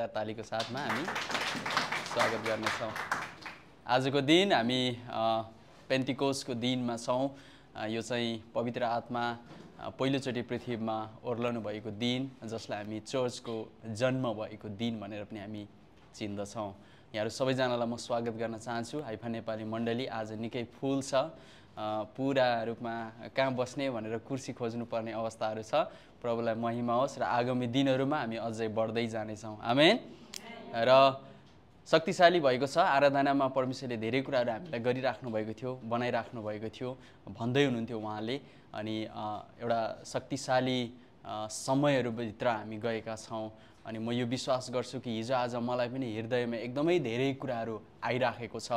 जोरदार तालीको साथमा हामी स्वागत गर्नेछौँ। आजको दिन हामी पेन्टिकोस्टको दिनमा छौँ। यो चाहिँ पवित्र आत्मा पहिलोचोटि पृथ्वीमा ओर्लनु भएको दिन, जसलाई हामी चर्चको जन्म भएको दिन भनेर पनि हामी चिन्दछौँ। यहाँहरू सबैजनालाई म स्वागत गर्न चाहन्छु। हाइफा नेपाली मण्डली आज निकै फुल छ। पुरा रूपमा कहाँ बस्ने भनेर कुर्सी खोज्नुपर्ने अवस्थाहरू छ। प्रभुलाई महिमा होस् र आगामी दिनहरूमा हामी अझै बढ्दै जानेछौँ। आमेन। र शक्तिशाली भएको छ। आराधनामा परमेश्वरले धेरै कुराहरू हामीलाई गरिराख्नु भएको थियो, बनाइराख्नु भएको थियो भन्दै हुनुहुन्थ्यो उहाँले। अनि एउटा शक्तिशाली समयहरूभित्र हामी गएका छौँ। अनि म यो विश्वास गर्छु कि हिजो आज मलाई पनि हृदयमा एकदमै धेरै कुराहरू आइराखेको छ।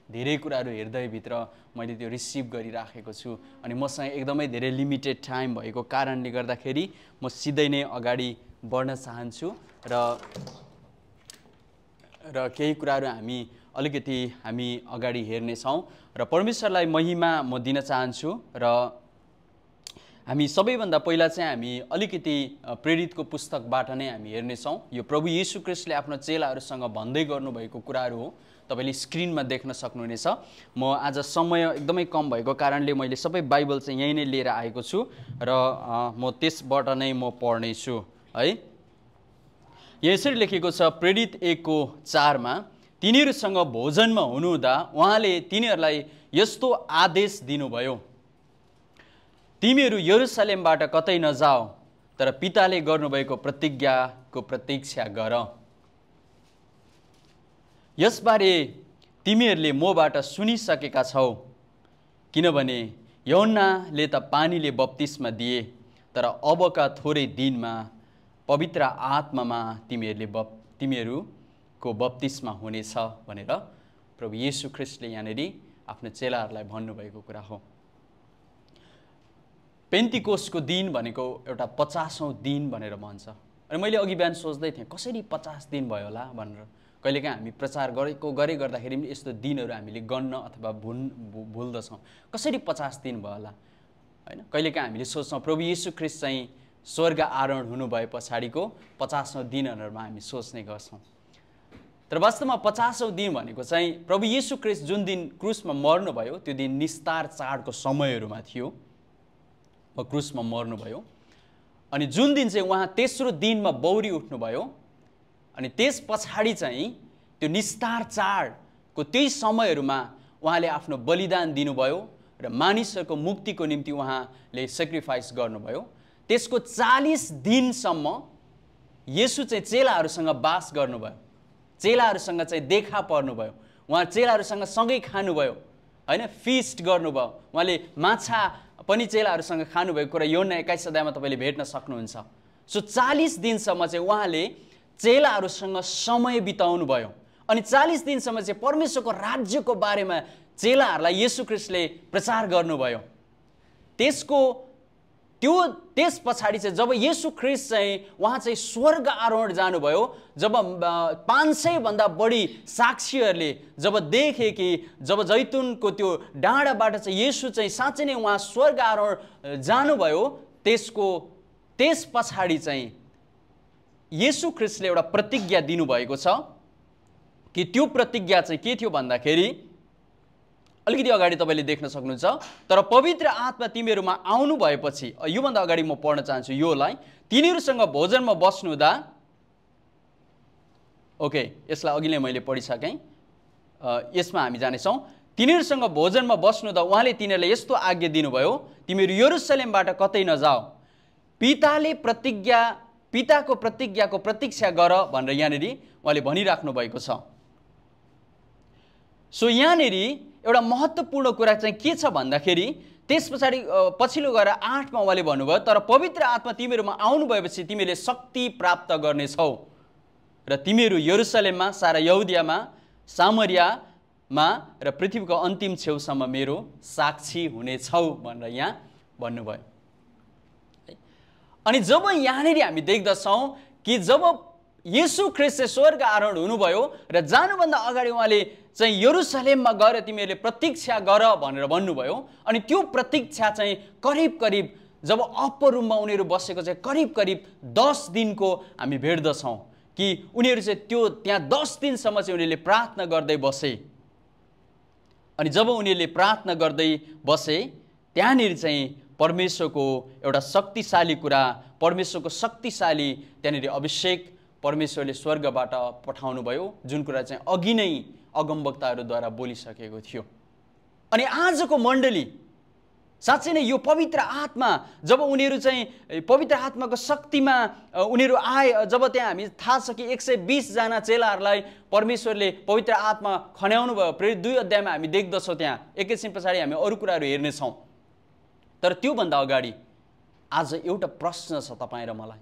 धेरै कुराहरू हृदयभित्र मैले त्यो रिसिभ गरिराखेको छु। अनि मसँग एकदमै धेरै लिमिटेड टाइम भएको कारणले गर्दाखेरि म सिधै नै अगाडि बढ्न चाहन्छु र केही कुराहरू अलिकति हामी अगाडि हेर्नेछौँ र परमेश्वरलाई महिमा म दिन चाहन्छु। र हामी सबैभन्दा पहिला चाहिँ हामी अलिकति प्रेरितको पुस्तकबाट नै हामी हेर्नेछौँ। यो प्रभु येशू ख्रीष्टले आफ्नो चेलाहरूसँग भन्दै गर्नुभएको कुराहरू हो। तपाईले स्क्रिनमा देख्न सक्नुहुनेछ। म आज समय एकदमै कम भएको कारणले मैले सबै बाइबल चाहिँ यहीँ नै लिएर आएको छु र म त्यसबाट नै म पढ्नेछु है। यसरी लेखेको छ प्रेरित 1:4 तिनीहरूसँग भोजनमा हुनुहुँदा उहाँले तिनीहरूलाई यस्तो आदेश दिनुभयो, तिमीहरू यरुसलेमबाट कतै नजाऊ, तर पिताले गर्नुभएको प्रतिज्ञाको प्रतीक्षा गर। यसबारे तिमीहरूले मबाट सुनिसकेका छौ, किनभने यूहन्नाले त पानीले बप्तिस्मा दिए, तर अबका थोरै दिनमा पवित्र आत्मामा तिमीहरूको बप्तिस्मा हुनेछ भनेर प्रभु येशू ख्रीष्टले यहाँनिर आफ्नो चेलाहरूलाई भन्नुभएको कुरा हो। पेन्टिकोस्टको दिन भनेको एउटा 50औं दिन भनेर भन्छ। अनि मैले अघि बिहान सोच्दै थिएँ कसरी 50 दिन भयो होला भनेर। कहिलेकाहीँ हामी प्रचार गरे गर्दाखेरि पनि यस्तो दिनहरू हामीले गन्न अथवा भुल्दछौँ। कसरी 50 दिन भयो होला हैन। कहिलेकाहीँ हामीले सोच्छौँ प्रभु येशू ख्रीष्ट चाहिँ स्वर्ग आरोहण हुनुभए पछाडिको 50औं दिनहरूमा हामी सोच्ने गर्छौँ। तर वास्तवमा 50औं दिन भनेको चाहिँ प्रभु येशू ख्रीष्ट जुन दिन क्रुसमा मर्नुभयो त्यो दिन निस्तार चाडको समयहरूमा थियो। क्रुसमा मर्नुभयो अनि जुन दिन चाहिँ उहाँ तेस्रो दिनमा बौरी उठ्नुभयो अनि त्यस पछाडि चाहिँ त्यो निस्तार चाडको त्यही समयहरूमा उहाँले आफ्नो बलिदान दिनुभयो र मानिसहरूको मुक्तिको निम्ति उहाँले सेक्रिफाइस गर्नुभयो। त्यसको 40 दिनसम्म येशू चाहिँ चेलाहरूसँग बास गर्नुभयो, चेलाहरूसँग चाहिँ देखा पर्नुभयो, उहाँ चेलाहरूसँग सँगै खानुभयो हैन, फिस्ट गर्नुभयो। उहाँले माछा पनि चेलाहरूसँग खानुभएको कुरा यूहन्ना 21 अध्यायमा तपाईँले भेट्न सक्नुहुन्छ। सो 40 दिनसम्म चाहिँ उहाँले चेलाहरूसँग समय बिताउनु भयो अनि 40 दिनसम्म चाहिँ परमेश्वरको राज्यको बारेमा चेलाहरूलाई येशू ख्रीष्टले प्रचार गर्नुभयो। त्यस पछाडि चाहिँ जब येशू ख्रीष्ट चाहिँ उहाँ चाहिँ स्वर्ग आरोहण जानुभयो, जब 500 भन्दा बढी साक्षीहरूले जब देखे कि जब जैतुनको त्यो डाँडाबाट चाहिँ येशू चाहिँ साँच्चै नै उहाँ स्वर्ग आरोहण जानुभयो, त्यस पछाडि चाहिँ येशू ख्रीष्टले एउटा प्रतिज्ञा दिनुभएको छ कि त्यो प्रतिज्ञा चाहिँ के थियो भन्दाखेरि अलिकति अगाडि तपाईँले देख्न सक्नुहुन्छ। तर पवित्र आत्मा तिमीहरूमा आउनु भएपछि, योभन्दा अगाडि म पढ्न चाहन्छु योलाई, तिनीहरूसँग भोजनमा बस्नुहुँदा, ओके यसलाई अघि नै मैले पढिसकेँ, यसमा हामी जानेछौँ। तिनीहरूसँग भोजनमा बस्नुहुँदा उहाँले तिनीहरूलाई यस्तो आज्ञा दिनुभयो, तिमीहरू यरुसलेमबाट कतै नजाऊ, पिताको प्रतिज्ञाको प्रतीक्षा गर भनेर यहाँनिर उहाँले भनिराख्नु भएको छ। सो यहाँनिर एउटा महत्त्वपूर्ण कुरा चाहिँ के छ भन्दाखेरि त्यस पछाडि पछिल्लो गएर 8 मा उहाँले भन्नुभयो, तर पवित्र आत्मा तिमीहरूमा आउनु भएपछि तिमीले शक्ति प्राप्त गर्नेछौ र तिमीहरू यरुसलेममा, सारा यहुदियामा, सामरियामा र पृथ्वीको अन्तिम छेउसम्म मेरो साक्षी हुनेछौ भनेर यहाँ भन्नुभयो। अनि जब यहाँनिर हामी देख्दछौँ कि जब येशू ख्रीष्ट चाहिँ स्वर्ग आरोहण हुनुभयो र जानुभन्दा अगाडि उहाँले चाहिँ यरुसलेममा गएर तिमीहरूले प्रतीक्षा गर भनेर भन्नुभयो। अनि त्यो प्रतीक्षा चाहिँ करिब जब अप्पर रुममा उनीहरू बसेको चाहिँ करिब 10 दिनको हामी भेट्दछौँ। कि उनीहरू चाहिँ त्यो त्यहाँ 10 दिनसम्म चाहिँ उनीहरूले प्रार्थना गर्दै बसे। अनि जब उनीहरूले प्रार्थना गर्दै बसे त्यहाँनिर चाहिँ परमेश्वरको एउटा शक्तिशाली कुरा, परमेश्वरको शक्तिशाली त्यहाँनिर अभिषेक परमेश्वरले स्वर्गबाट पठाउनु भयो, जुन कुरा चाहिँ अघि नै अगमवक्ताहरूद्वारा बोलिसकेको थियो। अनि आजको मण्डली साँच्चै नै यो पवित्र आत्मा जब उनीहरू चाहिँ पवित्र आत्माको शक्तिमा उनीहरू आए, जब त्यहाँ हामी थाहा छ कि 120 जना चेलाहरूलाई परमेश्वरले पवित्र आत्मा खन्याउनु भयो। प्रेरित 2 अध्यायमा हामी देख्दछौँ। त्यहाँ एकैछिन पछाडि हामी अरू कुराहरू हेर्नेछौँ। तर त्योभन्दा अगाडि आज एउटा प्रश्न छ तपाईँ र मलाई,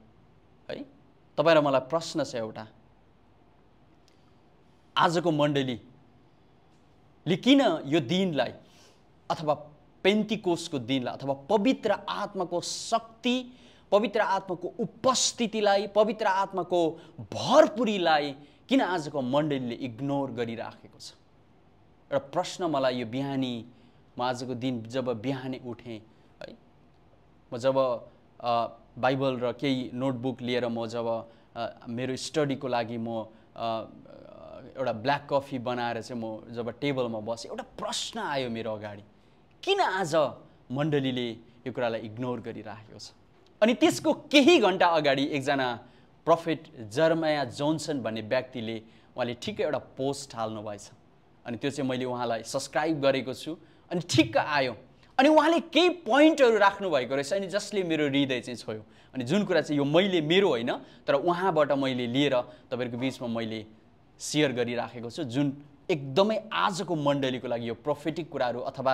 है, तपाईँ र मलाई प्रश्न छ एउटा। आजको मण्डलीले किन यो दिनलाई अथवा पेन्टिकोस्टको दिनलाई अथवा पवित्र आत्माको शक्ति, पवित्र आत्माको उपस्थितिलाई, पवित्र आत्माको भरपुरीलाई किन आजको मण्डलीले इग्नोर गरिराखेको छ? एउटा प्रश्न मलाई यो बिहानी, म आजको दिन जब बिहानै उठेँ, है, म जब बाइबल र केही नोटबुक लिएर म जब मेरो स्टडीको लागि म एउटा ब्ल्याक कफी बनाएर चाहिँ म जब टेबलमा बसेँ, एउटा प्रश्न आयो मेरो अगाडि, किन आज मण्डलीले यो कुरालाई इग्नोर गरिराखेको छ? अनि त्यसको केही घन्टा अगाडि एकजना प्रोफेट जर्माया जोन्सन भन्ने व्यक्तिले उहाँले ठिक्कै एउटा पोस्ट हाल्नुभएछ। अनि त्यो चाहिँ मैले उहाँलाई सब्सक्राइब गरेको छु। अनि ठिक्क आयो अनि उहाँले केही पोइन्टहरू राख्नुभएको रहेछ, अनि जसले मेरो हृदय चाहिँ छोयो। अनि जुन कुरा चाहिँ यो मैले मेरो होइन, तर उहाँबाट मैले लिएर तपाईँहरूको बिचमा मैले सेयर गरिराखेको छु, जुन एकदमै आजको मण्डलीको लागि यो प्रोफेटिक कुराहरू अथवा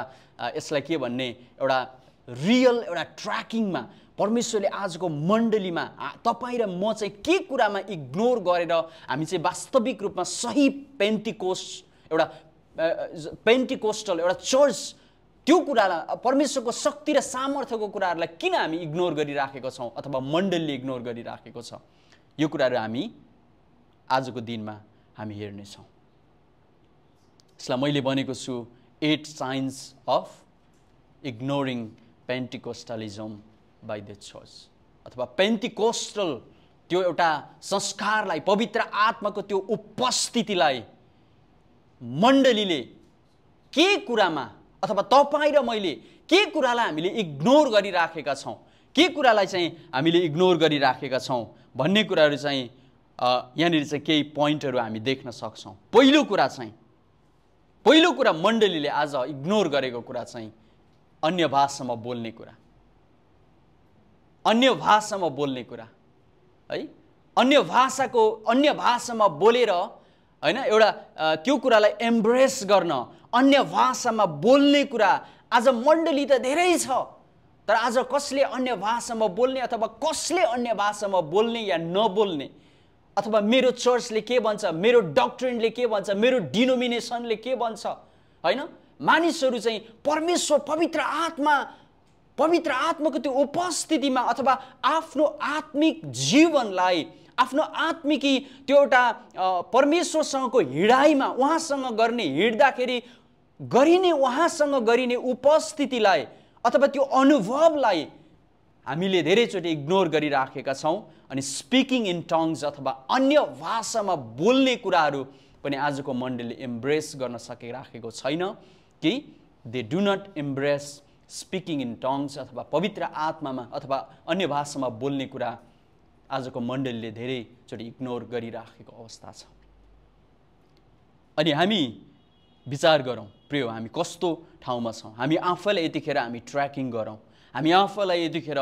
यसलाई के भन्ने एउटा रियल एउटा ट्र्याकिङमा परमेश्वरले आजको मण्डलीमा तपाईँ र म चाहिँ के कुरामा इग्नोर गरेर हामी चाहिँ वास्तविक रूपमा सही पेन्टिकोस्टल एउटा चर्च, त्यो कुरालाई परमेश्वरको शक्ति र सामर्थ्यको कुराहरूलाई किन हामी इग्नोर गरिराखेको छौँ अथवा मण्डलीले इग्नोर गरिराखेको छ, यो कुराहरू हामी आजको दिनमा हामी हेर्नेछौँ। यसलाई मैले भनेको छु 8 signs of ignoring Pentecostalism by the church, अथवा पेन्टिकोस्टल त्यो एउटा संस्कारलाई, पवित्र आत्माको त्यो उपस्थितिलाई मण्डलीले के कुरामा अथवा तपाईँ र मैले के कुरालाई हामीले इग्नोर गरिराखेका छौँ, के कुरालाई चाहिँ हामीले इग्नोर गरिराखेका छौँ भन्ने कुराहरू चाहिँ यहाँनिर चाहिँ केही पोइन्टहरू हामी देख्न सक्छौँ। पहिलो कुरा मण्डलीले आज इग्नोर गरेको कुरा चाहिँ अन्य भाषामा बोल्ने कुरा, अन्य भाषामा बोल्ने कुरा, है, अन्य भाषामा बोलेर, हैन, एउटा त्यो कुरालाई एम्ब्रेस गर्न, अन्य भाषामा बोल्ने कुरा। आज मण्डली त धेरै छ, तर आज कसले अन्य भाषामा बोल्ने अथवा कसले अन्य भाषामा बोल्ने या नबोल्ने, अथवा मेरो चर्चले के भन्छ, मेरो डक्ट्रिनले के भन्छ, मेरो डिनोमिनेसनले के भन्छ, हैन, मानिसहरू चाहिँ परमेश्वर पवित्र आत्माको त्यो उपस्थितिमा अथवा आफ्नो आत्मिक जीवनलाई, आफ्नो आत्मिकी त्यो एउटा परमेश्वरसँगको हिँडाइमा उहाँसँग उहाँसँग गरिने उपस्थितिलाई अथवा त्यो अनुभवलाई हामीले धेरैचोटि इग्नोर गरिराखेका छौँ। अनि स्पिकिङ इन टङ्ग्स अथवा अन्य भाषामा बोल्ने कुराहरू पनि आजको मण्डलीले एम्ब्रेस गर्न सकिराखेको छैन, कि they do not embrace speaking in tongues अथवा पवित्र आत्मामा अथवा अन्य भाषामा बोल्ने कुरा आजको मण्डलीले धेरैचोटि इग्नोर गरिराखेको अवस्था छ। अनि हामी विचार गरौँ प्रिय, हामी कस्तो ठाउँमा छौँ, हामी आफैलाई यतिखेर हामी ट्र्याकिङ गरौँ, हामी आफैलाई यतिखेर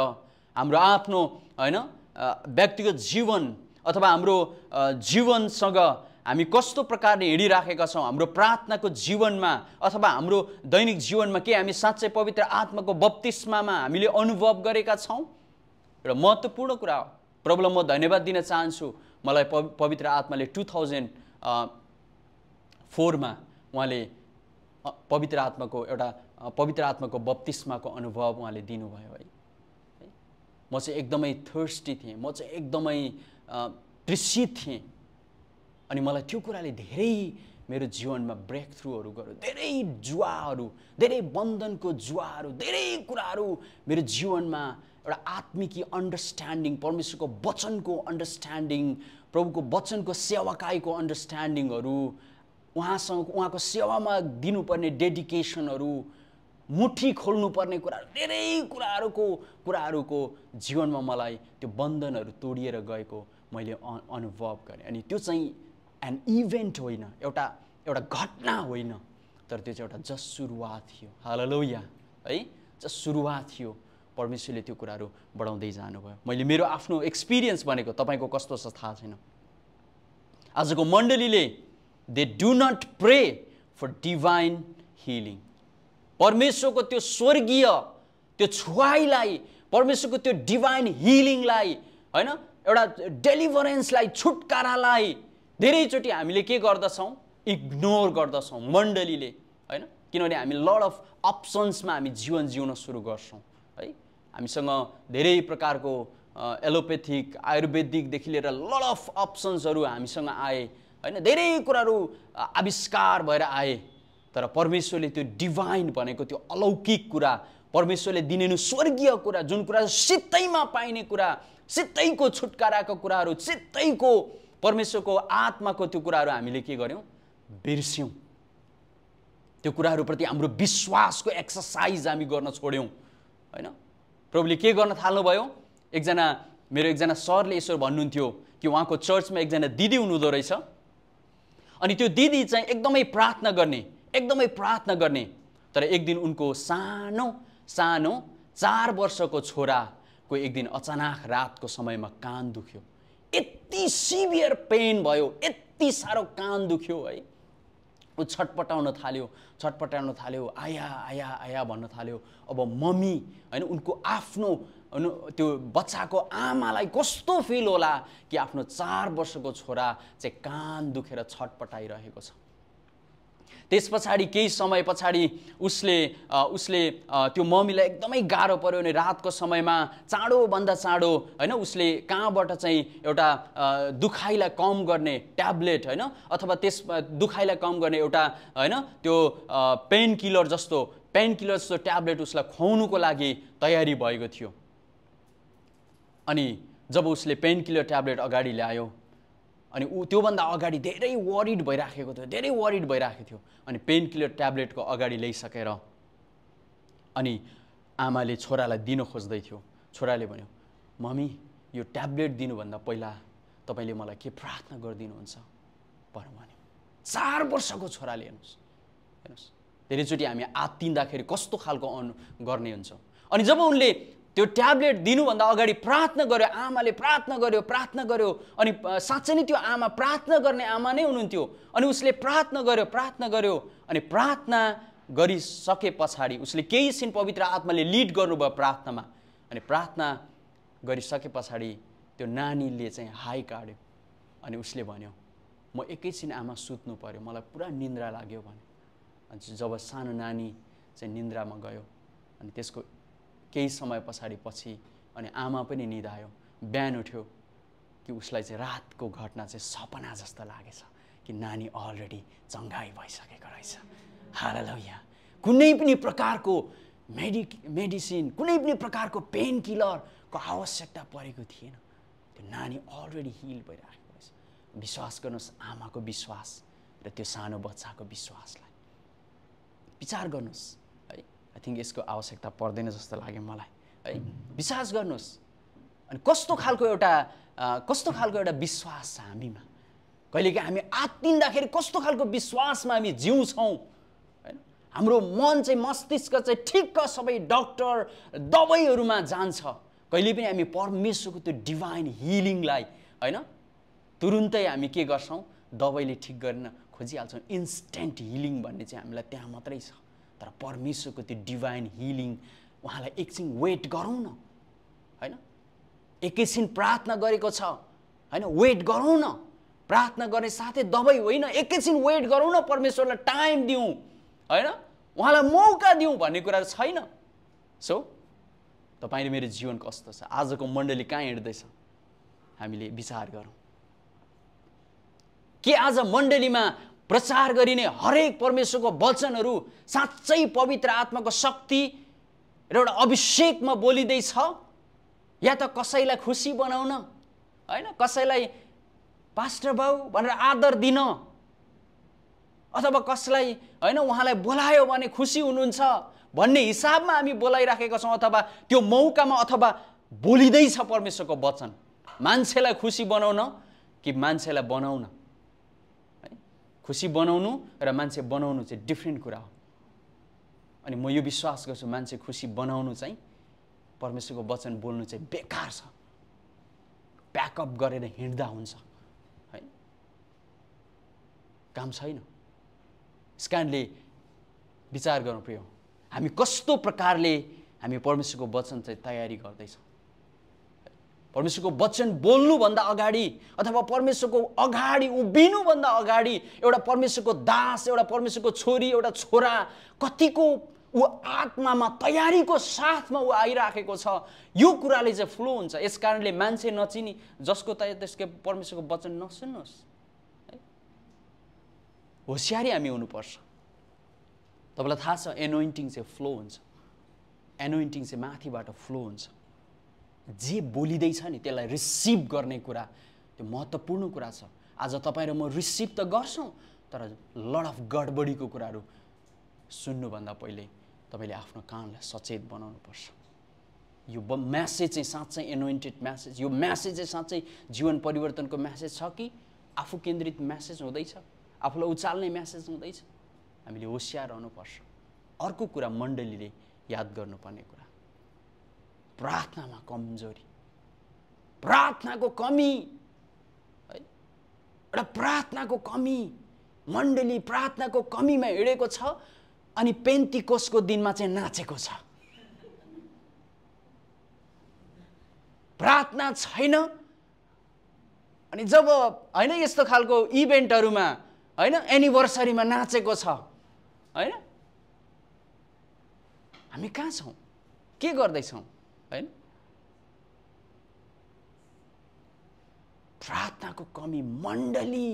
हाम्रो आफ्नो, हैन, व्यक्तिगत जीवन अथवा हाम्रो जीवनसँग हामी कस्तो प्रकारले हिँडिराखेका छौँ, हाम्रो प्रार्थनाको जीवनमा अथवा हाम्रो दैनिक जीवनमा के हामी साँच्चै पवित्र आत्माको बप्तिस्मामा हामीले अनुभव गरेका छौँ? र महत्त्वपूर्ण कुरा हो। प्रभुलाई म धन्यवाद दिन चाहन्छु, मलाई पवित्र आत्माले 2004 मा उहाँले पवित्र आत्माको बप्तिस्माको अनुभव उहाँले दिनुभयो, है। म चाहिँ एकदमै थर्स्टी थिएँ, म चाहिँ एकदमै तृषित थिएँ। अनि मलाई त्यो कुराले धेरै मेरो जीवनमा ब्रेक थ्रुहरू गर्यो, धेरै जुवाहरू, धेरै बन्धनको जुवाहरू, धेरै कुराहरू मेरो जीवनमा एउटा आत्मिकी अन्डरस्ट्यान्डिङ, परमेश्वरको वचनको अन्डरस्ट्यान्डिङ, प्रभुको वचनको सेवाकाईको अन्डरस्ट्यान्डिङहरू, उहाँको सेवामा दिनुपर्ने डेडिकेसनहरू, मुठी खोल्नुपर्ने कुराहरू, धेरै कुराहरूको जीवनमा मलाई त्यो बन्धनहरू तोडिएर गएको मैले अनुभव गरेँ। अनि त्यो चाहिँ एन इभेन्ट होइन, एउटा घटना होइन, तर त्यो चाहिँ एउटा जस्ट सुरुवात थियो। हालेलुया है, जस्ट सुरुवात थियो। परमेश्वरले त्यो कुराहरू बढाउँदै जानुभयो। मैले मेरो आफ्नो एक्सपिरियन्स भनेको, तपाईँको कस्तो छ थाहा छैन। आजको मण्डलीले they do not pray for divine healing. परमेश्वरको त्यो स्वर्गीय त्यो छुवाईलाई, परमेश्वरको त्यो डिभाइन हिलिङलाई, होइन, एउटा डेलिभरेन्सलाई, छुटकारालाई धेरैचोटि हामीले के गर्दछौँ? इग्नोर गर्दछौँ मण्डलीले, होइन। किनभने हामी लड अफ अप्सन्समा हामी जीवन जिउन सुरु गर्छौँ है। हामीसँग धेरै प्रकारको एलोपेथिक, आयुर्वेदिकदेखि लिएर लड अफ अप्सन्सहरू हामीसँग आए, होइन। धेरै कुराहरू आविष्कार भएर आए, तर परमेश्वरले त्यो डिभाइन भनेको त्यो अलौकिक कुरा, परमेश्वरले दिने स्वर्गीय कुरा, जुन कुरा सित्तैमा पाइने कुरा, सित्तैको छुटकाराको कुराहरू, सित्तैको परमेश्वरको आत्माको त्यो कुराहरू हामीले के गर्यौँ? बिर्स्यौँ। त्यो कुराहरूप्रति हाम्रो विश्वासको एक्सर्साइज हामी गर्न छोड्यौँ, होइन। प्रभुले के गर्न थाल्नुभयो? मेरो एकजना सरले यसो भन्नुहुन्थ्यो कि उहाँको चर्चमा एकजना दिदी हुनुहुँदो रहेछ। अनि त्यो दिदी चाहिँ एकदमै प्रार्थना गर्ने, तर एक दिन उनको सानो 4 वर्षको छोराको एक दिन अचानक रातको समयमा कान दुख्यो। यति सिभियर पेन भयो, यति साह्रो कान दुख्यो है। ऊ छटपटाउन थाल्यो, आया भन्न थाल्यो। अब मम्मी, होइन, उनको आफ्नो त्यो बच्चाको आमालाई कस्तो फिल होला कि आफ्नो 4 वर्षको छोरा चाहिँ कान दुखेर छटपटाइरहेको छ। त्यस पछाडि केही समय पछाडि उसले त्यो मम्मीलाई एकदमै गाह्रो पर्यो। अनि रातको समयमा चाँडोभन्दा चाँडो, होइन, उसले कहाँबाट चाहिँ एउटा दुखाइलाई कम गर्ने ट्याब्लेट, होइन, अथवा त्यस दुखाइलाई कम गर्ने एउटा, होइन, त्यो पेन किलर जस्तो ट्याब्लेट उसलाई खुवाउनुको लागि तयारी भएको थियो। अनि जब उसले पेन किलर ट्याब्लेट अगाडि ल्यायो, अनि त्योभन्दा अगाडि धेरै वरिड भइराखेको थियो। अनि पेन किलर ट्याब्लेटको अगाडि ल्याइसकेर अनि आमाले छोरालाई दिन खोज्दै थियो। छोराले भन्यो, मम्मी, यो ट्याब्लेट दिनुभन्दा पहिला तपाईँले मलाई के प्रार्थना गरिदिनुहुन्छ भन्यो। 4 वर्षको छोराले, हेर्नुहोस्, धेरैचोटि हामी आत्तिँदाखेरि कस्तो खालको गर्ने हुन्छ। अनि जब उनले त्यो ट्याब्लेट दिनुभन्दा अगाडि प्रार्थना गर्यो, आमाले प्रार्थना गर्यो। अनि साँच्चै नै त्यो आमा प्रार्थना गर्ने आमा नै हुनुहुन्थ्यो। अनि उसले प्रार्थना गर्यो। अनि प्रार्थना गरिसके पछाडि उसले केही छिन पवित्र आत्माले लिड गर्नुभयो प्रार्थनामा। अनि प्रार्थना गरिसके पछाडि त्यो नानीले चाहिँ हाई काट्यो। अनि उसले भन्यो, म एकैछिन आमा सुत्नु पर्यो, मलाई पुरा निन्द्रा लाग्यो भन्यो। अनि जब सानो नानी चाहिँ निन्द्रामा गयो, अनि त्यसको केही समय पछि अनि आमा पनि निदायो। बिहान उठ्यो कि उसलाई चाहिँ रातको घटना चाहिँ सपना जस्तो लागेछ कि नानी अलरेडी चङ्गाई भइसकेको रहेछ। हालेलुया। कुनै पनि प्रकारको मेडिसिन, कुनै पनि प्रकारको पेन किलरको आवश्यकता परेको थिएन। त्यो नानी अलरेडी हिल भइरहेको रहेछ। विश्वास गर्नुहोस्, आमाको विश्वास र त्यो सानो बच्चाको विश्वासलाई विचार गर्नुहोस् है। आई थिङ्क यसको आवश्यकता पर्दैन जस्तो लाग्यो मलाई है। विश्वास गर्नुहोस्। अनि कस्तो खालको एउटा विश्वास छ हामीमा। कहिलेकाहीँ हामी आत्तिँदाखेरि कस्तो खालको विश्वासमा हामी जिउँछौँ, होइन। हाम्रो मन चाहिँ, मस्तिष्क चाहिँ ठिक्क सबै डक्टर दबाईहरूमा जान्छ। कहिले पनि हामी परमेश्वरको त्यो डिभाइन हिलिङलाई, होइन, तुरुन्तै हामी के गर्छौँ? दबाईले ठिक गर्न खोजिहाल्छौँ। इन्स्ट्यान्ट हिलिङ भन्ने चाहिँ हामीलाई त्यहाँ मात्रै छ। तर परमेश्वरको त्यो डिभाइन हिलिङ, उहाँलाई एकछिन वेट गरौँ न, होइन। एकैछिन प्रार्थना गरेको छ, होइन, वेट गरौँ न। प्रार्थना गर्ने साथै दबाई होइन, एकैछिन वेट गरौँ न, परमेश्वरलाई टाइम दिउँ, होइन, उहाँलाई मौका दिउँ भन्ने कुराहरू छैन। सो तपाईँले मेरो जीवन कस्तो छ, आजको मण्डली कहाँ हिँड्दैछ, हामीले विचार गरौँ। के आज मण्डलीमा प्रचार गरिने हरेक परमेश्वरको वचनहरू साँच्चै पवित्र आत्माको शक्ति र एउटा अभिषेकमा बोलिँदैछ? या त कसैलाई खुसी बनाउन, होइन, कसैलाई पास्टर बाउ भनेर आदर दिन, अथवा कसलाई होइन उहाँलाई बोलायो भने खुसी हुनुहुन्छ भन्ने हिसाबमा हामी बोलाइराखेका छौँ, अथवा त्यो मौकामा अथवा बोलिँदैछ परमेश्वरको वचन। मान्छेलाई खुसी बनाउन कि मान्छेलाई बनाउन, है, खुसी बनाउनु र मान्छे बनाउनु चाहिँ डिफ्रेन्ट कुरा हो। अनि म यो विश्वास गर्छु मान्छे खुसी बनाउनु चाहिँ परमेश्वरको वचन बोल्नु चाहिँ बेकार छ, प्याकअप गरेर हिँड्दा हुन्छ, है, काम छैन। यस कारणले विचार गर्नु पर्यो हामी कस्तो प्रकारले हामी परमेश्वरको वचन चाहिँ तयारी गर्दैछौँ। परमेश्वरको वचन बोल्नुभन्दा अगाडि अथवा परमेश्वरको अगाडि उभिनुभन्दा अगाडि एउटा परमेश्वरको दास, एउटा परमेश्वरको छोरी, एउटा छोरा कतिको ऊ आत्मामा तयारीको साथमा ऊ आइराखेको छ, यो कुराले चाहिँ फ्लो हुन्छ। यस कारणले मान्छे नचिनी जसको त्यसको परमेश्वरको वचन नसुन्नुहोस्, होसियारी हामी हुनुपर्छ। तपाईँलाई थाहा छ एनोइन्टिङ चाहिँ फ्लो हुन्छ, एनोइन्टिङ चाहिँ माथिबाट फ्लो हुन्छ। जे बोलिँदैछ नि त्यसलाई रिसिभ गर्ने कुरा त्यो महत्त्वपूर्ण कुरा छ। आज तपाईँ र म रिसिभ त गर्छौँ, तर लड अफ गडबडीको कुराहरू सुन्नुभन्दा पहिले तपाईँले आफ्नो कानलाई सचेत बनाउनुपर्छ। यो म्यासेज चाहिँ साँच्चै एनोइन्टेड म्यासेज, यो म्यासेज चाहिँ साँच्चै जीवन परिवर्तनको म्यासेज छ कि आफू केन्द्रित म्यासेज हुँदैछ, आफूलाई उचाल्ने म्यासेज हुँदैछ? हामीले होसियार रहनुपर्छ। अर्को कुरा मण्डलीले याद गर्नुपर्ने कुरा, प्रार्थनामा कमजोरी, प्रार्थनाको कमी, है, एउटा प्रार्थनाको कमी। मण्डली प्रार्थनाको कमीमा हिँडेको छ अनि पेन्टिकोसको दिनमा चाहिँ नाचेको छ। प्रार्थना छैन अनि जब होइन यस्तो खालको इभेन्टहरूमा होइन एनिभर्सरीमा नाचेको छ, होइन, हामी कहाँ छौँ, के गर्दैछौँ, होइन? प्रार्थनाको कमी। मण्डली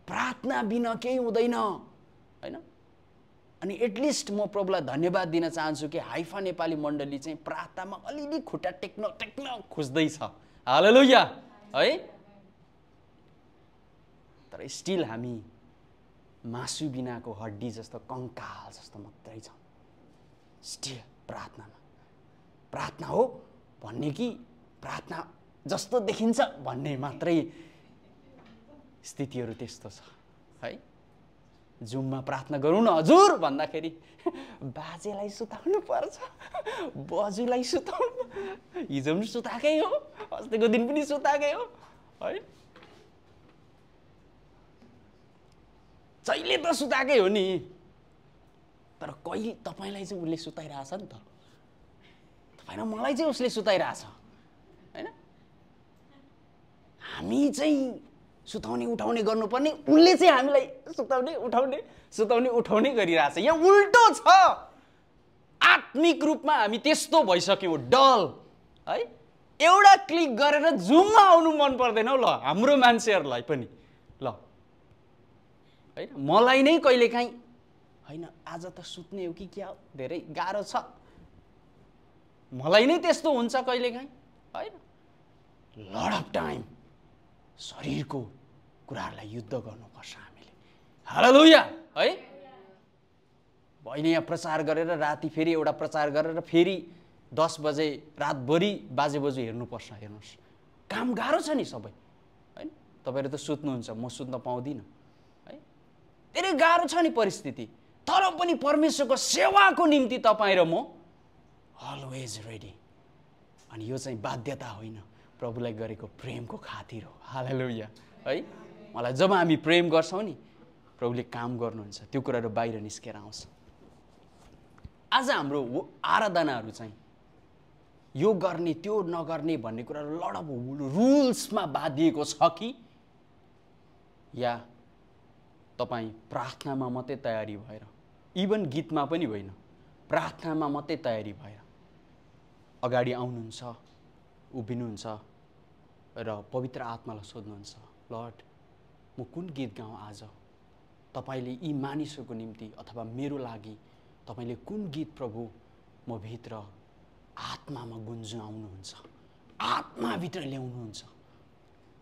प्रार्थना बिना केही हुँदैन, होइन? अनि एटलिस्ट म प्रभुलाई धन्यवाद दिन चाहन्छु कि हाइफा नेपाली मण्डली चाहिँ प्रार्थनामा अलिअलि खुट्टा टेक्न खोज्दैछ। हालेलुया, है? तर स्टिल हामी मासु बिनाको हड्डी जस्तो कङ्काल जस्तो मात्रै छौँ। स्टिल प्रार्थनामा प्रार्थना हो भन्ने कि प्रार्थना जस्तो देखिन्छ भन्ने मात्रै स्थितिहरू त्यस्तो छ, है? जुममा प्रार्थना गरौँ न हजुर भन्दाखेरि बाजेलाई सुताउनु पर्छ, बजुलाई सुताउनु, हिजो पनि सुताएकै हो, अस्तिको दिन पनि सुताएकै हो, है? जहिले त सुताएकै हो नि, तर कहिले तपाईँलाई चाहिँ उसले सुताइरहेछ नि त, तपाईँ र मलाई चाहिँ उसले सुताइरहेछ, होइन? हामी चाहिँ सुताउने उठाउने गर्नुपर्ने, उसले चाहिँ हामीलाई सुताउने उठाउने गरिरहेछ। यहाँ उल्टो छ। आत्मिक रूपमा हामी त्यस्तो भइसक्यौँ, डल, है? एउटा क्लिक गरेर जुममा आउनु मन पर्दैन हौ। ल हाम्रो मान्छेहरूलाई पनि, ल, होइन, मलाई नै कहिलेकाहीँ होइन आज त सुत्ने हो कि क्या हो, धेरै गाह्रो छ, मलाई नै त्यस्तो हुन्छ कहिलेकाहीँ, होइन? लड अफ टाइम शरीरको कुराहरूलाई युद्ध गर्नुपर्छ हामीले। हालेलुया, है? बहिनी यहाँ प्रचार गरेर राति फेरि एउटा प्रचार गरेर फेरि 10 बजे रातभरि बाजेबोजु हेर्नुपर्छ। हेर्नुहोस्, काम गाह्रो छ नि सबै, होइन? तपाईँहरू त सुत्नुहुन्छ, म सुत्न पाउँदिनँ, है? धेरै गाह्रो छ नि परिस्थिति, तर पनि परमेश्वरको सेवाको निम्ति तपाईँ र म अलवेज रेडी। अनि यो चाहिँ बाध्यता होइन, प्रभुलाई गरेको प्रेमको खातिर हो। हालेलुया, है? मलाई जब हामी प्रेम गर्छौँ नि प्रभुले काम गर्नुहुन्छ, त्यो कुराहरू बाहिर निस्केर आउँछ। आज हाम्रो आराधनाहरू चाहिँ यो गर्ने त्यो नगर्ने भन्ने कुराहरू लड अफ रुल्समा बाँधिएको छ कि या तपाईँ प्रार्थनामा मात्रै तयारी भएर, इभन गीतमा पनि होइन, प्रार्थनामा मात्रै तयारी भएर अगाडि आउनुहुन्छ, उभिनुहुन्छ र पवित्र आत्मालाई सोध्नुहुन्छ, लर्ड म कुन गीत गाउँ आज? तपाईँले यी मानिसहरूको निम्ति अथवा मेरो लागि तपाईँले कुन गीत प्रभु म भित्र आत्मामा गुन्जुआउनुहुन्छ? आत्माभित्र ल्याउनुहुन्छ।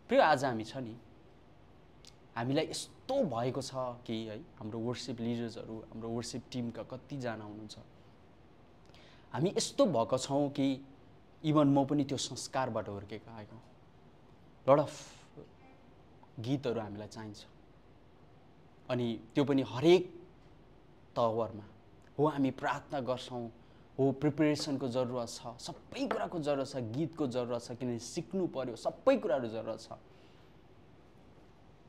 प्रिय आज हामी छ नि, हामीलाई यस्तो भएको छ कि है हाम्रो वर्शिप लिडर्सहरू, हाम्रो वर्शिप टिमका कतिजना हुनुहुन्छ, हामी यस्तो भएको छौँ कि इभन म पनि त्यो संस्कारबाट हुर्केको आएको। लड अफ गीतहरू हामीलाई चाहिन्छ, अनि त्यो पनि हरेक तवरमा हो। हामी प्रार्थना गर्छौँ, हो प्रिपरेसनको जरुरत छ, सबै कुराको जरुरत छ, गीतको जरुरत छ, किनभने सिक्नु पर्यो, सबै कुराहरू जरुरत छ।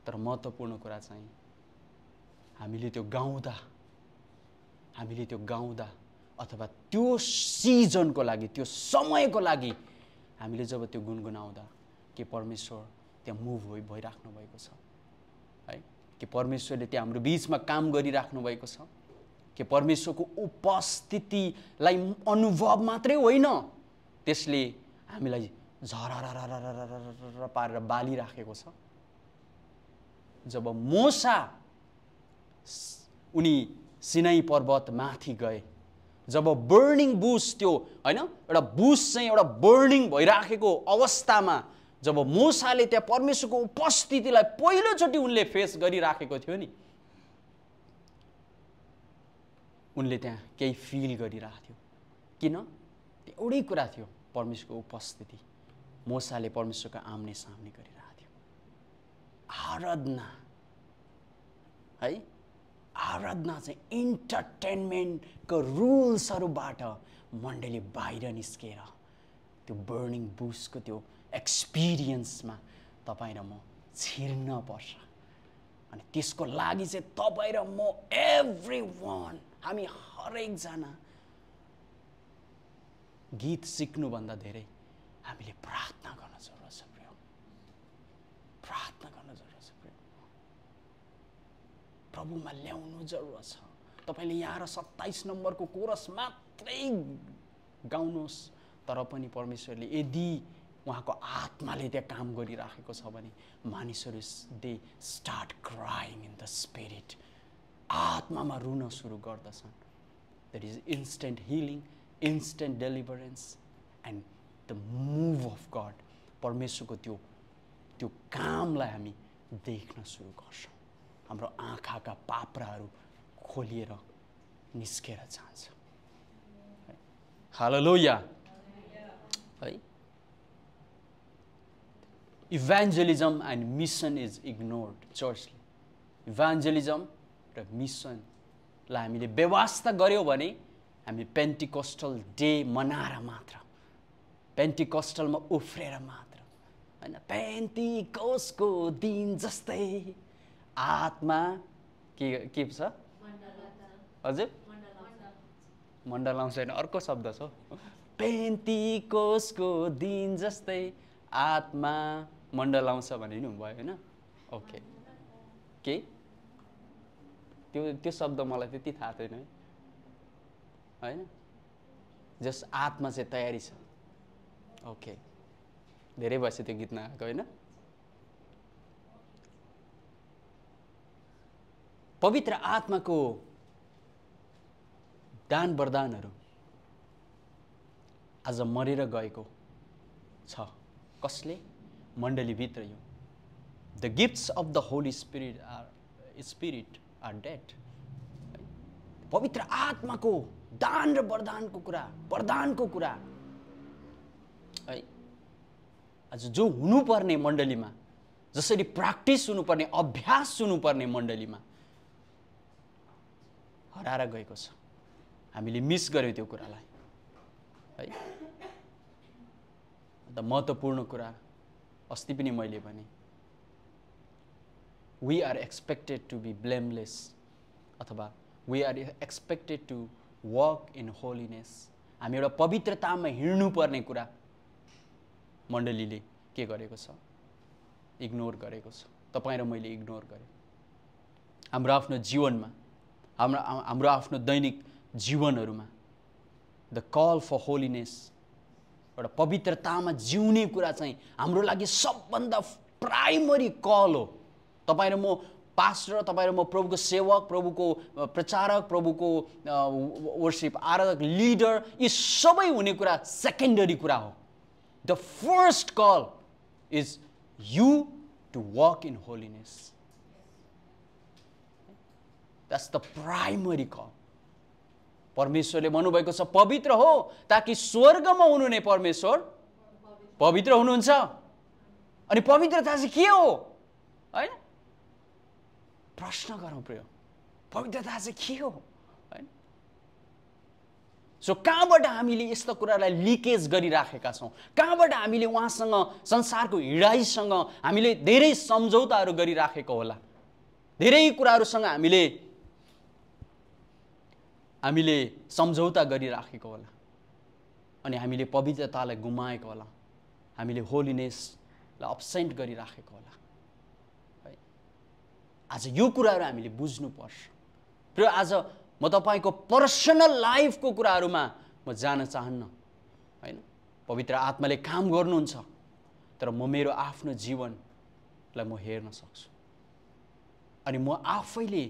तर महत्त्वपूर्ण कुरा चाहिँ हामीले त्यो गाउँदा अथवा त्यो सिजनको लागि, त्यो समयको लागि हामीले जब त्यो गुनगुनाउँदा के परमेश्वर त्यहाँ मुभ भइराख्नु भएको छ है? के परमेश्वरले त्यहाँ हाम्रो बिचमा काम गरिराख्नु भएको छ? के परमेश्वरको उपस्थितिलाई अनुभव मात्रै होइन, त्यसले हामीलाई झररररररररर पारेर बालिराखेको छ। जब मोसा उनी सिनाई पर्वत माथि गए, जब बर्निङ बुस, त्यो होइन एउटा बुस चाहिँ एउटा बर्निङ भइराखेको अवस्थामा जब मोसाले त्यहाँ परमेश्वरको उपस्थितिलाई पहिलोचोटि उनले फेस गरिराखेको थियो नि, उनले त्यहाँ केही फिल गरिरहेको थियो। किन? एउटै कुरा थियो, परमेश्वरको उपस्थिति। मोसाले परमेश्वरको आम्ने सामने गरिरहेको थियो। आराधना है, आराधना चाहिँ इन्टरटेनमेन्टको रुल्सहरूबाट मण्डली बाहिर निस्केर त्यो बर्निङ बुसको त्यो एक्सपिरियन्समा तपाईँ र म छिर्न पर्छ। अनि त्यसको लागि चाहिँ तपाईँ र म एभ्रीवन, हामी हरेकजना गीत सिक्नुभन्दा धेरै हामीले प्रार्थना गर्न जरुरत छ। प्रिय, प्रार्थना गर्न जरुरत छ। प्रिय, प्रभुमा ल्याउनु जरुरत छ। तपाईँले यहाँ र 27 नम्बरको कोरस मात्रै गाउनुहोस्, तर पनि परमेश्वरले यदि उहाँको आत्माले त्यहाँ काम गरिराखेको छ भने मानिसहरू they start crying in the spirit, आत्मामा रुन सुरु गर्दछन्। That is instant healing, instant deliverance and the move of God. परमेश्वरको त्यो कामलाई हामी देख्न सुरु गर्छौँ। हाम्रो आँखाका पाप्राहरू खोलिएर निस्केर जान्छ। हालेलुया है। इभान्जेलिजम एन्ड मिसन इज इग्नोर्ड चर्चले। इभान्जेलिजम र मिसनलाई हामीले व्यवस्था गऱ्यौँ भने हामी पेन्टिकोस्टल डे मनाएर मात्र, पेन्टिकोस्टलमा उफ्रेर मात्र होइन, पेन्टिकोस्टको दिन जस्तै आत्मा के छ हजुर, मण्डलाउँछ होइन, अर्को शब्द छ। पेन्टिकोस्टको दिन जस्तै आत्मा मण्डलाउँछ भने नि भयो होइन। ओके, के त्यो शब्द मलाई त्यति थाहा छैन है, होइन। जस आत्मा चाहिँ तयारी छ। ओके, धेरै भएछ त्यो गीत नआएको होइन। पवित्र आत्माको दान वरदानहरू आज मरेर गएको छ। कसले? मण्डलीभित्र यो the gifts of the Holy Spirit are dead. पवित्र आत्माको दान र वरदानको कुरा है, आज जो हुनुपर्ने मण्डलीमा, जसरी प्र्याक्टिस हुनुपर्ने, अभ्यास हुनुपर्ने मण्डलीमा हराएर गएको छ। हामीले मिस गर्यौँ त्यो कुरालाई है। अन्त महत्त्वपूर्ण कुरा अस्ति पनि मैले भने, we are expected to be blameless अथवा we are expected to work in holiness. हामी एउटा पवित्रतामा हिँड्नुपर्ने कुरा मण्डलीले के गरेको छ? इग्नोर गरेको छ। तपाईँ र मैले इग्नोर गरेँ। हाम्रो आफ्नो जीवनमा, हाम्रो आफ्नो दैनिक जीवनहरूमा द कल फर होलिनेस, एउटा पवित्रतामा जिउने कुरा चाहिँ हाम्रो लागि सबभन्दा प्राइमरी कल हो। तपाईँ र म पास्टर, तपाईँ र म प्रभुको सेवक, प्रभुको प्रचारक, प्रभुको वर्शिप आराधक, लिडर, यी सबै हुने कुरा सेकेन्डरी कुरा हो। The first call is you to walk in holiness. That's the primary call. परमेश्वरले भन्नुभएको छ पवित्र हो ताकि स्वर्गमा हुनुहुने परमेश्वर पवित्र हुनुहुन्छ. अनि पवित्रता चाहिँ के हो हैन? प्रश्न गरौँ प्रिय, पवित्रता चाहिँ के हो हैन? सो कहाँबाट हामीले यस्ता कुरालाई लिकेज गरिराखेका छौँ? कहाँबाट हामीले उहाँसँग संसारको हिँडाइसँग हामीले धेरै सम्झौताहरू गरिराखेको होला? धेरै कुराहरूसँग हामीले सम्झौता गरिराखेको होला अनि हामीले पवित्रतालाई गुमाएको होला. हामीले होलिनेसलाई अब्सेन्ट गरिराखेको होला है. आज यो कुराहरू हामीले बुझ्नुपर्छ. र आज म तपाईको पर्सनल लाइफको कुराहरूमा म जान चाहन्न हैन. पवित्र आत्माले काम गर्नुहुन्छ तर म मेरो आफ्नो जीवनलाई म हेर्न सक्छु अनि म आफैले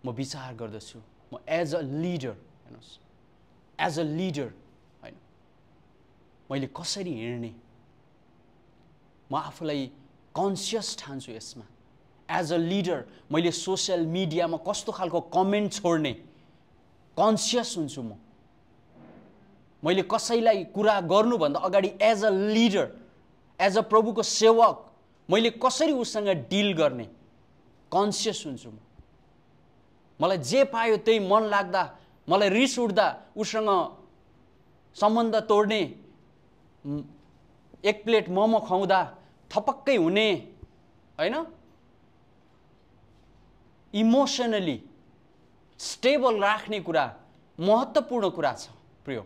म विचार गर्दछु म एज अ लिडर हेर्नुहोस् एज अ लिडर हैन मैले कसरी हिँड्ने म आफूलाई कन्सियस ठान्छु यसमा. एज अ लिडर मैले सोसियल मिडियामा कस्तो खालको कमेन्ट छोड्ने कन्सियस हुन्छु. मैले कसैलाई कुरा गर्नुभन्दा अगाडि as a leader as a प्रभुको सेवक मैले कसरी उसँग डिल गर्ने कन्सियस हुन्छु. मलाई जे पायो त्यही मन लाग्दा मलाई रिस उठ्दा उसँग सम्बन्ध तोड्ने, एक प्लेट मोमो खुवाउँदा थपक्कै हुने हैन. इमोसनली स्टेबल राख्ने कुरा महत्त्वपूर्ण कुरा छ प्रिय.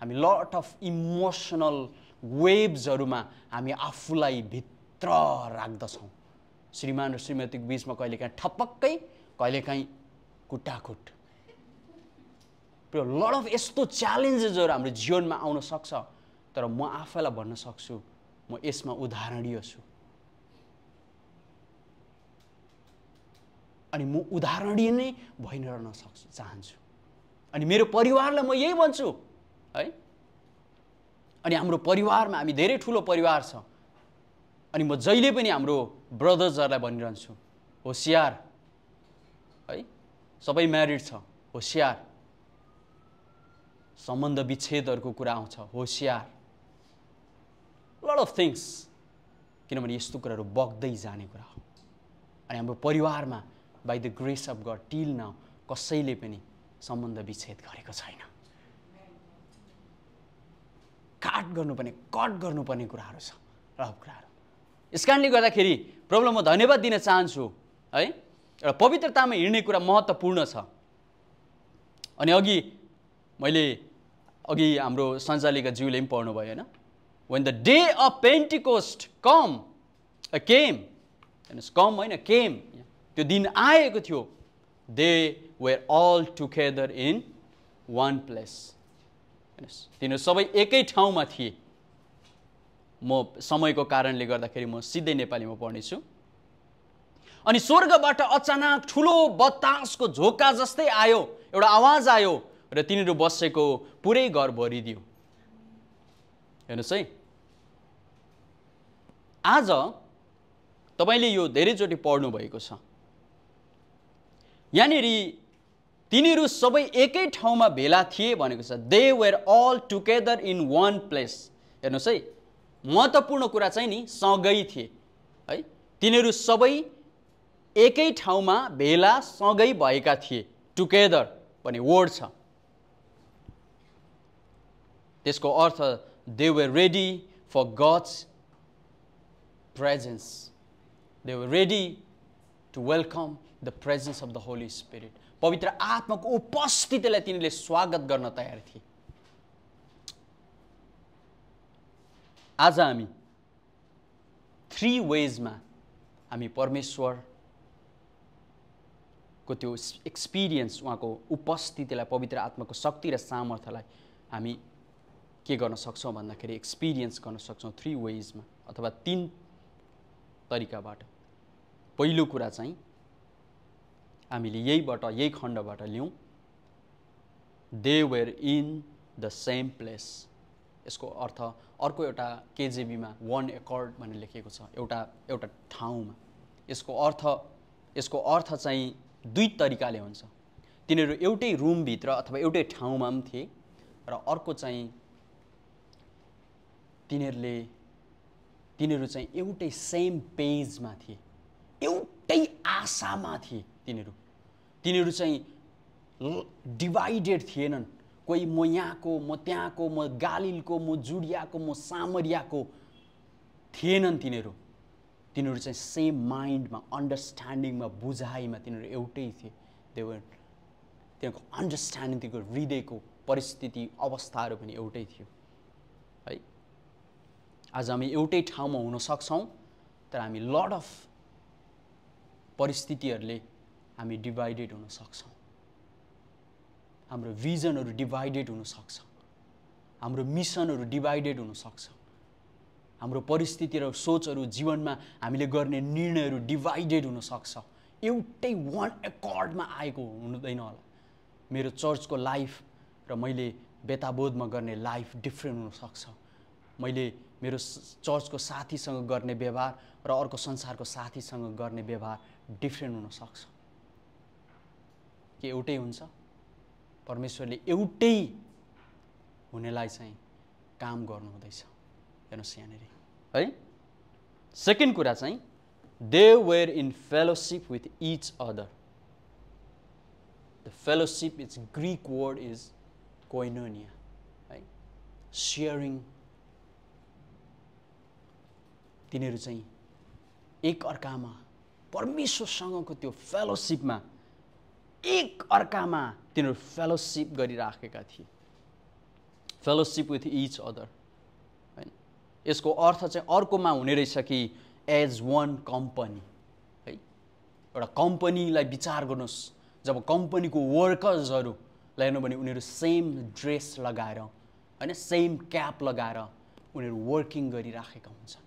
हामी लट अफ इमोसनल वेव्सहरूमा हामी आफूलाई भित्र राख्दछौँ. श्रीमान र श्रीमतीको बिचमा कहिलेकाहीँ ठपक्कै कहिलेकाहीँ कुटाकुट. प्रिय लट अफ यस्तो च्यालेन्जेसहरू हाम्रो जीवनमा आउन सक्छ तर म आफैलाई भन्न सक्छु म यसमा उदाहरणीय छु अनि म उदाहरणीय नै भइरहन चाहन्छु अनि मेरो परिवारलाई म यही भन्छु है. अनि हाम्रो परिवारमा हामी धेरै ठुलो परिवार छ अनि म जहिले पनि हाम्रो ब्रदर्सहरूलाई भनिरहन्छु होशियार है. सबै म्यारिड छ होशियार. सम्बन्ध विच्छेदहरूको कुरा आउँछ होशियार. लट अफ थिङ्स किनभने यस्तो कुराहरू बग्दै जाने कुरा हो अनि हाम्रो परिवारमा by the grace of God till now कसैले पनि सम्बन्ध विच्छेद गरेको छैन. कट गर्नुपर्ने कुराहरू छ र कुराहरू. यस कारणले गर्दाखेरि प्रभुलाई म धन्यवाद दिन चाहन्छु है. एउटा पवित्रतामा हिँड्ने कुरा महत्त्वपूर्ण छ. अनि अघि हाम्रो सञ्चालिका ज्यूले पनि पढ्नु भयो हैन. When the day of Pentecost came त्यो दिन आएको थियो, they were all together in one place. तिनीहरू सबै एकै ठाउँमा थिए. म समयको कारणले गर्दाखेरि म सिधै नेपालीमा पढ्नेछु. अनि स्वर्गबाट अचानक ठुलो बतासको झोका जस्तै आयो, एउटा आवाज आयो र तिनीहरू बसेको पुरै घर भरिदियो. हेर्नुहोस् है, आज तपाईले यो धेरैचोटि पढ्नु भएको छ. यहाँनिर तिनीहरू सबै एकै ठाउँमा भेला थिए भनेको छ. They were all together in one place. हेर्नुहोस् है, महत्त्वपूर्ण कुरा चाहिँ नि सँगै थिए है. तिनीहरू सबै एकै ठाउँमा भेला सँगै भएका थिए. टुगेदर भन्ने वर्ड छ, त्यसको अर्थ they were ready for God's presence. They were ready to welcome the presence of the Holy Spirit. पवित्र आत्माको उपस्थितिलाई तिनीले स्वागत गर्न तयार थिए. आज हामी 3 वेजमा हामी परमेश्वरको त्यो एक्सपिरियन्स, उहाँको उपस्थितिलाई, पवित्र आत्माको शक्ति र सामर्थ्यलाई हामी के गर्न सक्छौँ भन्दाखेरि एक्सपिरियन्स गर्न सक्छौँ 3 वेजमा अथवा 3 तरिकाबाट. पहिलो कुरा चाहिँ हामीले यही खण्डबाट लियौँ. They were in the same place. यसको अर्थ अर्को एउटा केजेबीमा वन एकर्ड भनेर लेखिएको छ एउटा ठाउँमा। यसको अर्थ चाहिँ दुई तरिकाले हुन्छ। तिनीहरू एउटै रुमभित्र अथवा एउटै ठाउँमा पनि थिए र अर्को चाहिँ तिनीहरू चाहिँ एउटै सेम पेजमा थिए, एउटै आशामा थिए। तिनीहरू चाहिँ डिभाइडेड थिएनन्। कोही म यहाँको, म त्यहाँको, म गालिलको, म जुडियाको, म सामरियाको थिएनन्। तिनीहरू चाहिँ सेम माइन्डमा, अन्डरस्ट्यान्डिङमा, बुझाइमा तिनीहरू एउटै थिए। तिनीहरूको अन्डरस्ट्यान्डिङ, तिनीहरूको हृदयको परिस्थिति अवस्थाहरू पनि एउटै थियो है। आज हामी एउटै ठाउँमा हुन सक्छौँ, तर हामी लट अफ परिस्थितिहरूले हामी डिभाइडेड हुन सक्छौँ। हाम्रो भिजनहरू डिभाइडेड हुन सक्छ, हाम्रो मिसनहरू डिभाइडेड हुन सक्छ, हाम्रो परिस्थिति र सोचहरू, जीवनमा हामीले गर्ने निर्णयहरू डिभाइडेड हुन सक्छ। एउटै वान एकर्डमा आएको हुँदैन होला। मेरो चर्चको लाइफ र मैले बेताबोधमा गर्ने लाइफ डिफ्रेन्ट हुनसक्छ। मैले मेरो चर्चको साथीसँग गर्ने व्यवहार र अर्को संसारको साथीसँग गर्ने व्यवहार डिफ्रेन्ट हुनसक्छ। के एउटै हुन्छ? परमेश्वरले एउटै हुनेलाई चाहिँ काम गर्नुहुँदैछ। हेर्नुहोस् यहाँनिर है। सेकेन्ड कुरा चाहिँ they were in fellowship with each other. The fellowship it's Greek word is कोइनोनिया है, सेयरिङ। तिनीहरू चाहिँ एक अर्कामा परमेश्वरसँगको त्यो फेलोसिपमा एक अर्कामा तिनीहरू फेलोसिप गरिराखेका थिए। फेलोसिप विथ इच अदर हैन। यसको अर्थ चाहिँ अर्कोमा हुने रहेछ कि एज वान कम्पनी है। एउटा कम्पनीलाई विचार गर्नुहोस्, जब कम्पनीको वर्कर्सहरूलाई हेर्नु भने उनीहरू सेम ड्रेस लगाएर हैन, सेम क्याप लगाएर उनीहरू वर्किङ गरिराखेका हुन्छन्।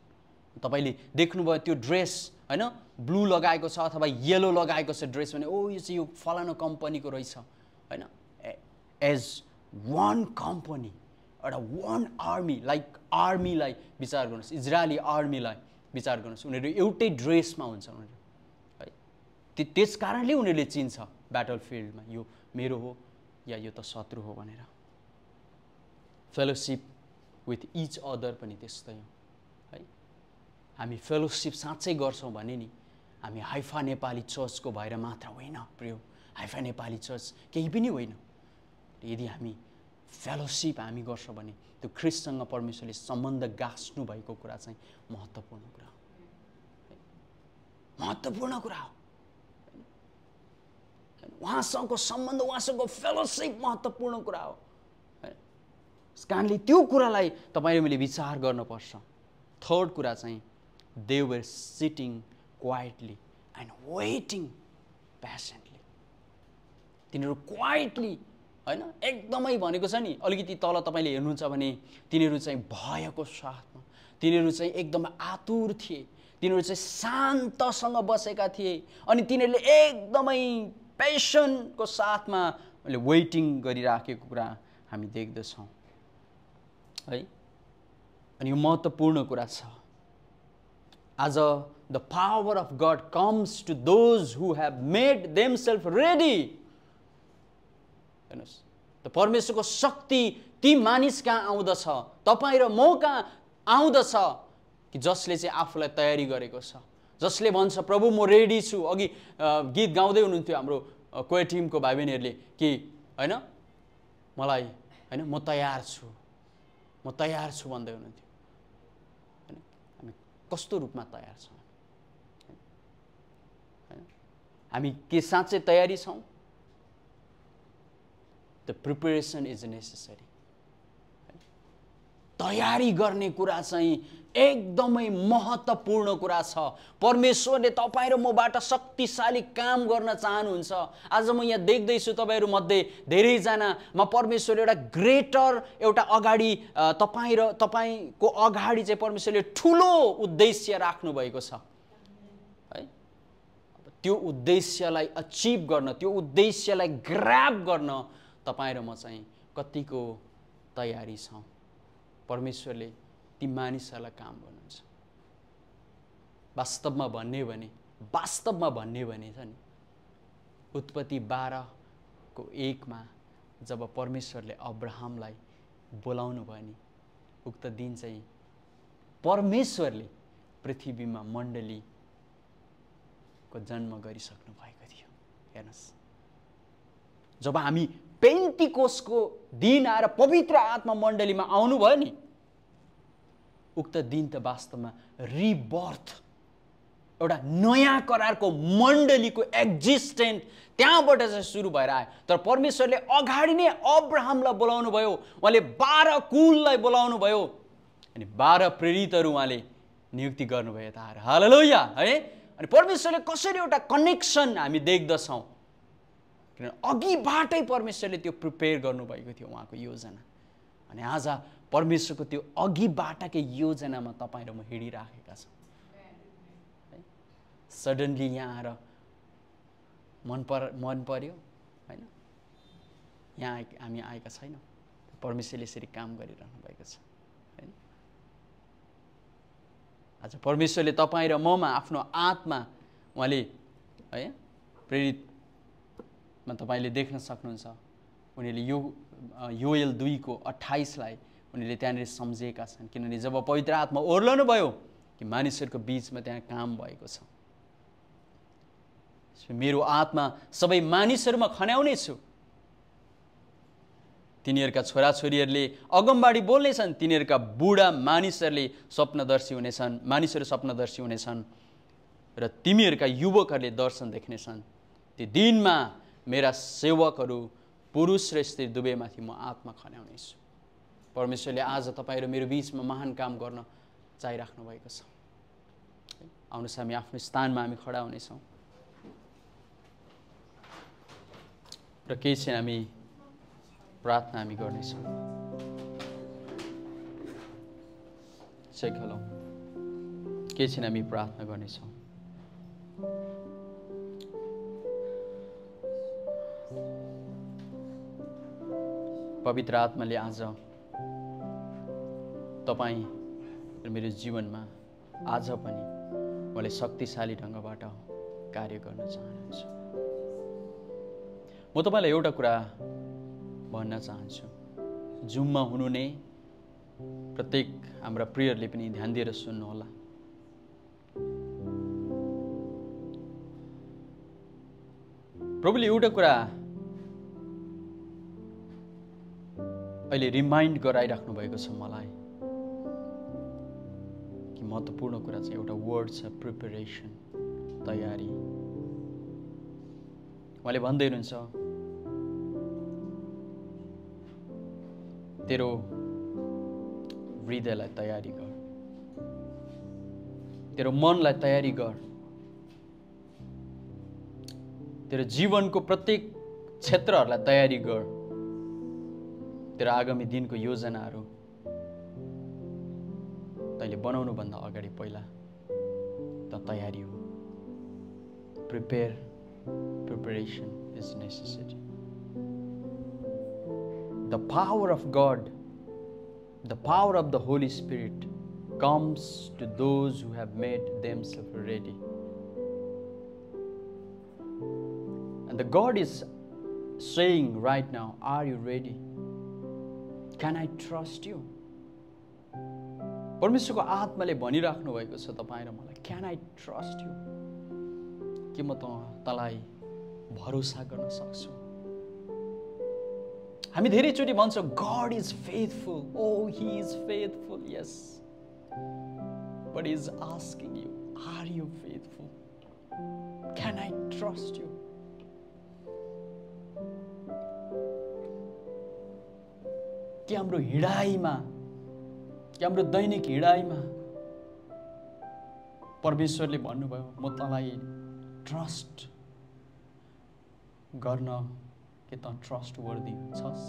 तपाईले देख्नुभयो त्यो ड्रेस हैन, ब्लू लगाएको छ अथवा येलो लगाएको छ ड्रेस भने ओ यो चाहिँ यो फलाना कम्पनीको रहेछ हैन। एज वान कम्पनी, एउटा वान आर्मी, लाइक आर्मीलाई विचार गर्नुहोस्, इजरायली आर्मीलाई विचार गर्नुहोस्, उनीहरू एउटै ड्रेसमा हुन्छन् उनीहरू है। त्यस कारणले उनीहरूले चिन्छ ब्याटल फिल्डमा यो मेरो हो या यो त शत्रु हो भनेर। फेलोसिप विथ इच अदर पनि त्यस्तै हो है। हामी फेलोसिप साँच्चै गर्छौँ भने नि हामी हाइफा नेपाली चर्चको भएर मात्र होइन प्रिय, हाइफा नेपाली चर्च केही पनि होइन। यदि हामी फेलोसिप हामी गर्छौँ भने त्यो ख्रिस्टसँग परमेश्वरले सम्बन्ध गाँच्नु भएको कुरा चाहिँ महत्त्वपूर्ण कुरा हो, महत्त्वपूर्ण कुरा हो। उहाँसँगको सम्बन्ध, उहाँसँगको फेलोसिप महत्त्वपूर्ण कुरा हो। त्यस कारणले त्यो कुरालाई तपाईँले मैले विचार गर्नुपर्छ। थर्ड कुरा चाहिँ they were sitting quietly and waiting patiently. तिनीहरू क्वाइटली हैन, एकदमै भनेको छ नि, अलिकति तल तपाईँले हेर्नुहुन्छ भने तिनीहरू चाहिँ भयको साथमा, तिनीहरू चाहिँ एकदमै आतुर थिए, तिनीहरू चाहिँ शान्तसँग बसेका थिए अनि तिनीहरूले एकदमै पेशनको साथमा वेटिङ गरिराखेको कुरा हामी देख्दछौँ है। अनि यो महत्त्वपूर्ण कुरा छ। आज the power of God comes to those who have made themselves ready. हेर्नुहोस्, त परमेश्वरको शक्ति ती मानिस कहाँ आउँदछ, तपाईँ र म कहाँ आउँदछ कि जसले चाहिँ आफूलाई तयारी गरेको छ, जसले भन्छ प्रभु म रेडी छु। अघि गीत गाउँदै हुनुहुन्थ्यो हाम्रो कोयर टिमको भाइ बहिनीहरूले कि हैन मलाई हैन म तयार छु भन्दै हुनुहुन्थ्यो। हामी कस्तो रूपमा तयार छौँ? हामी के साँच्चै तयारी छौँ? The preparation is necessary. तयारी गर्ने कुरा चाहिँ एकदमै महत्त्वपूर्ण कुरा छ। परमेश्वरले तपाईँ र मबाट शक्तिशाली काम गर्न चाहनुहुन्छ। आज म यहाँ देख्दैछु तपाईँहरूमध्ये धेरैजनामा परमेश्वरले एउटा ग्रेटर एउटा अगाडि तपाईँको अगाडि चाहिँ परमेश्वरले ठुलो उद्देश्य राख्नुभएको छ है। त्यो उद्देश्यलाई अचिभ गर्न, त्यो उद्देश्यलाई ग्र्याब गर्न तपाईँ र म चाहिँ कतिको तयारी छौँ? परमेश्वरले ती मानिसहरूलाई काम गर्नुहुन्छ। वास्तवमा भन्ने भने छ नि, उत्पत्ति 12:1 जब परमेश्वरले अब्राहमलाई बोलाउनु भयो नि, उक्त दिन चाहिँ परमेश्वरले पृथ्वीमा मण्डलीको जन्म गरिसक्नु भएको थियो। हेर्नुहोस्, जब हामी पेन्टिकोसको दिन आएर पवित्र आत्मा मण्डलीमा आउनुभयो नि, उक्त दिन त वास्तवमा रिबर्थ, एउटा नयाँ करारको मण्डलीको एक्जिस्टेन्ट त्यहाँबाट चाहिँ सुरु भएर आयो। तर परमेश्वरले अगाडि नै अब्राहमलाई बोलाउनु भयो, उहाँले 12 कुललाई बोलाउनु भयो अनि 12 प्रेरितहरू उहाँले नियुक्ति गर्नुभयो त आएर। हालेलुया है। अनि परमेश्वरले कसरी एउटा कनेक्सन हामी देख्दछौँ, किनभने अघिबाटै परमेश्वरले त्यो प्रिपेयर गर्नुभएको थियो उहाँको योजना। अनि आज परमेश्वरको त्यो अघिबाटकै योजनामा तपाईँ र म हिँडिराखेका छौँ। सडनली यहाँ आएर मन पर्यो होइन, यहाँ हामी आएका छैनौँ। परमेश्वरले यसरी काम गरिरहनु भएको छ होइन। आज परमेश्वरले तपाईँ र ममा आफ्नो आत्मा उहाँले है प्रेरितमा तपाईँले देख्न सक्नुहुन्छ। उनीहरूले योएल 2:28 उनीहरूले त्यहाँनिर सम्झेका छन्, किनभने जब पवित्र आत्मा ओर्लनु भयो कि मानिसहरूको बिचमा त्यहाँ काम भएको छ। मेरो आत्मा सबै मानिसहरूमा खन्याउने छु, तिनीहरूका छोराछोरीहरूले अगमबाडी बोल्नेछन्, तिनीहरूका बुढा मानिसहरू स्वप्नदर्शी हुनेछन् र तिमीहरूका युवकहरूले दर्शन देख्नेछन्। त्यो दिनमा मेरा सेवकहरू पुरुष र स्त्री दुवैमाथि म आत्मा खन्याउने छु। परमेश्वरले आज तपाईँ र मेरो बिचमा महान काम गर्न चाहिराख्नु भएको छ। आउनुहोस् हामी आफ्नो स्थानमा हामी खडा हुनेछौँ र केही चाहिँ हामी प्रार्थना हामी गर्नेछौँ। चेक हेलौँ, केही चाहिँ हामी प्रार्थना गर्नेछौँ। पवित्र आत्माले आज तपाईँ र मेरो जीवनमा आज पनि उहाँले शक्तिशाली ढङ्गबाट कार्य गर्न चाहनुहुन्छ। म तपाईँलाई एउटा कुरा भन्न चाहन्छु, जुममा हुनुहुने प्रत्येक हाम्रा प्रियहरूले पनि ध्यान दिएर सुन्नुहोला। प्रभुले एउटा कुरा अहिले रिमाइन्ड गराइराख्नु भएको छ मलाई कि महत्त्वपूर्ण कुरा चाहिँ एउटा वर्ड छ, प्रिपरेसन, तयारी। उहाँले भन्दै हुनुहुन्छ तेरो हृदयलाई तयारी गर, तेरो मनलाई तयारी गर, तेरो जीवनको प्रत्येक क्षेत्रहरूलाई तयारी गर। तेरो आगामी दिनको योजनाहरू तैँले बनाउनु भन्दा अगाडि पहिला त तयारी हो। Preparation is necessary. The power of God, the power of the Holy Spirit comes to those who have made themselves ready. And the God is saying right now, are you ready? Can I trust you? परमेश्वरको आत्माले भनिराख्नु भएको छ तपाईँ र मलाई, can I trust you? के म तँलाई भरोसा गर्न सक्छु? हामी धेरैचोटि भन्छौँ God is faithful. Oh, He is faithful. Yes. But He is asking you, are you faithful? Can I trust you? कि हाम्रो हिँडाइमा, कि हाम्रो दैनिक हिँडाइमा परमेश्वरले भन्नुभयो म तँलाई ट्रस्ट गर्न कि त ट्रस्ट वर्दी छस्?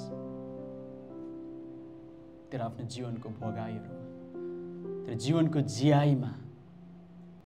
तेरो आफ्नो जीवनको भोगाइहरूमा, तेरो जीवनको जियाइमा